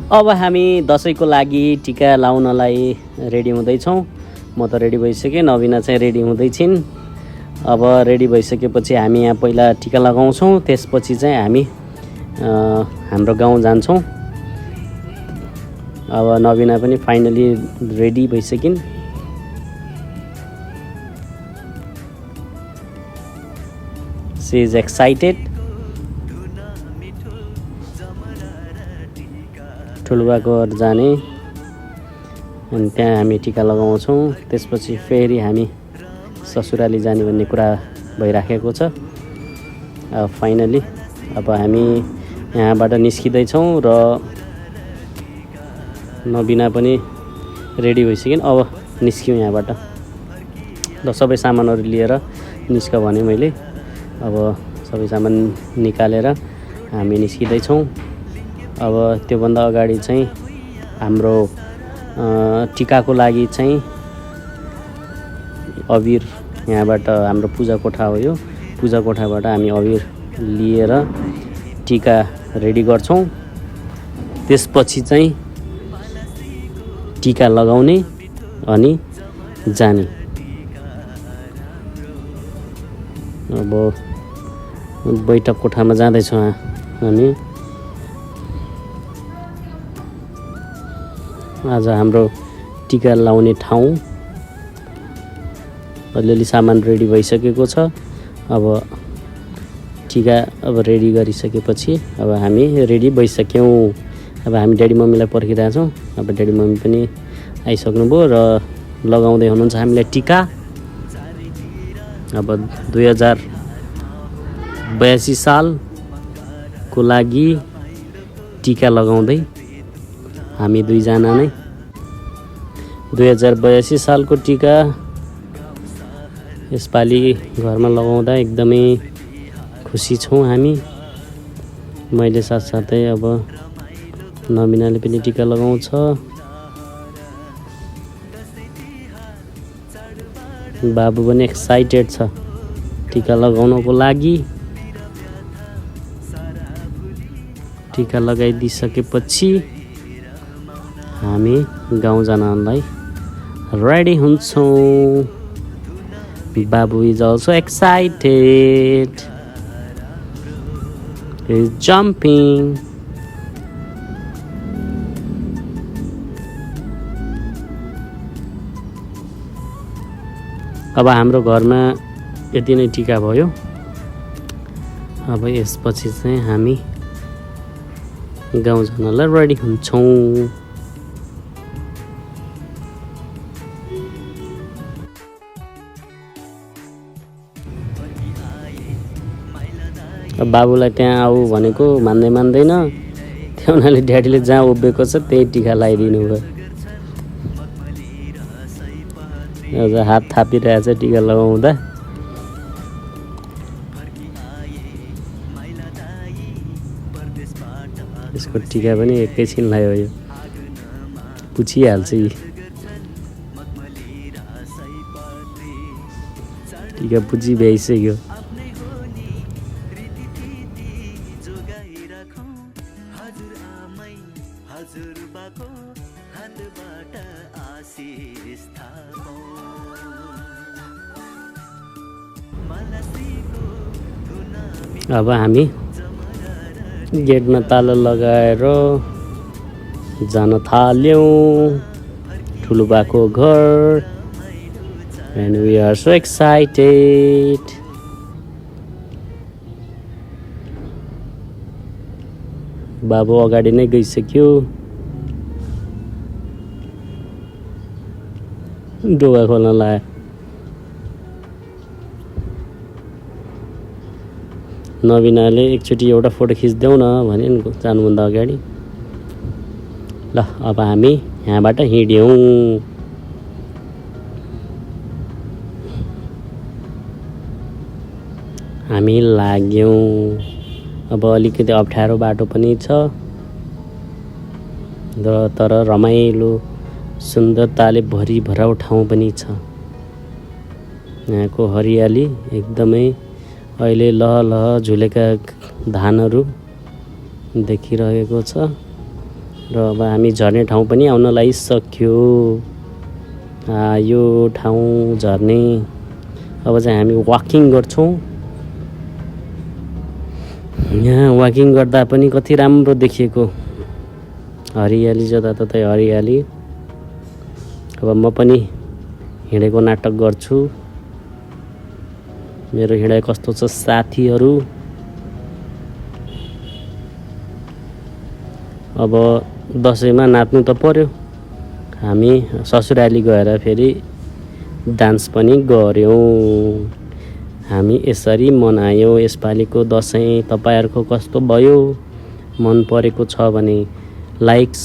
अब हामी दसैँको लागि टिका लाउनलाई रेडी हुँदैछौँ। म त रेडी भइसकेँ, नवीना चाहिँ रेडी हुँदैछिन्। अब रेडी भइसकेपछि हामी यहाँ पहिला टिका लगाउँछौँ, त्यसपछि चाहिँ हामी हाम्रो गाउँ जान्छौँ। अब नवीना पनि फाइनली रेडी भइसकिन्। She is excited. ठुलबाको घर जाने अनि त्यहाँ हामी टिका लगाउँछौँ। त्यसपछि फेरि हामी ससुराली जाने भन्ने कुरा भइराखेको छ। अब फाइनली अब हामी यहाँबाट निस्किँदैछौँ र नवीना पनि रेडी भइसकिन्। अब निस्क्यौँ यहाँबाट। र सबै सामानहरू लिएर निस्क भने मैले। अब सबै सामान निकालेर हामी निस्किँदैछौँ। अब त्योभन्दा अगाडि चाहिँ हाम्रो टिकाको लागि चाहिँ अबिर यहाँबाट हाम्रो पूजा कोठा हो यो। पूजा कोठाबाट हामी अबिर लिएर टिका रेडी गर्छौँ। त्यसपछि चाहिँ टिका लगाउने अनि जाने। अब बैठक कोठामा जाँदैछौँ हामी। आज हाम्रो टिका लाउने ठाउँ अलिअलि सामान रेडी भइसकेको छ। अब टिका अब रेडी गरिसकेपछि अब हामी रेडी भइसक्यौँ। अब हामी ड्याडी मम्मीलाई पर्खिरहेछौँ। अब ड्याडी मम्मी पनि आइसक्नुभयो र लगाउँदै हुनुहुन्छ हामीलाई टिका। अब 2082 सालको लागि टिका लगाउँदै हामी दुईजना नै। 2082 सालको टिका यसपालि घरमा लगाउँदा एकदमै खुसी छौँ हामी। मैले साथसाथै अब नवीनाले पनि टिका लगाउँछ। बाबु पनि एक्साइटेड छ टिका लगाउनको लागि। टिका लगाइदिइसकेपछि हामी गाउँ जानलाई रेडी हुन्छौँ। बाबु is also excited, he is jumping। अब हाम्रो घरमा यति नै टिका भयो। अब यसपछि चाहिँ हामी गाउँ जानलाई रेडी हुन्छौँ। अब बाबुलाई त्यहाँ आऊ भनेको मान्दैन। त्यो हुनाले ड्याडीले जहाँ उभिएको छ त्यही टिका लगाइदिनु भयो। अझ हात थापिरहेछ टिका लगाउँदा। यसको टिका पनि एकैछिन लाग्यो, यो पुछिहाल्छ। टिका पुछी भ्याइसक्यो। अब हामी गेटमा ताला लगाएर जान थाल्यौँ ठुलोबाको घर। And we are so excited. बाबु अगाडि नै गइसक्यो। डोगा खोल्न लाग्यो। नवीनाले एकचोटि एउटा फोटो खिचिदेऊ न भने नि जानुभन्दा अगाडि। ल अब हामी यहाँबाट हिँड्यौँ। हामी लाग्यौँ। अब अलिकति अप्ठ्यारो बाटो पनि छ तर रमाइलो सुन्दरताले भरिभराउ ठाउँ पनि छ। यहाँको हरियाली एकदमै अहिले लहलह झुलेका धानहरू देखिरहेको छ। र अब हामी झर्ने ठाउँ पनि आउन लागिसक्यो। यो ठाउँ झर्ने। अब चाहिँ हामी वाकिङ गर्छौँ। यहाँ वाकिङ गर्दा पनि कति राम्रो देखिएको, हरियाली जताततै हरियाली। अब म पनि हिँडेको नाटक गर्छु। मेरो हिँडाइ कस्तो छ साथीहरू। अब दसैँमा नाच्नु त पर्यो। हामी ससुराली गएर फेरि डान्स पनि गऱ्यौँ। हामी यसरी मनायौँ यसपालिको दसैँ। तपाईँहरूको कस्तो भयो? मन परेको छ भने लाइक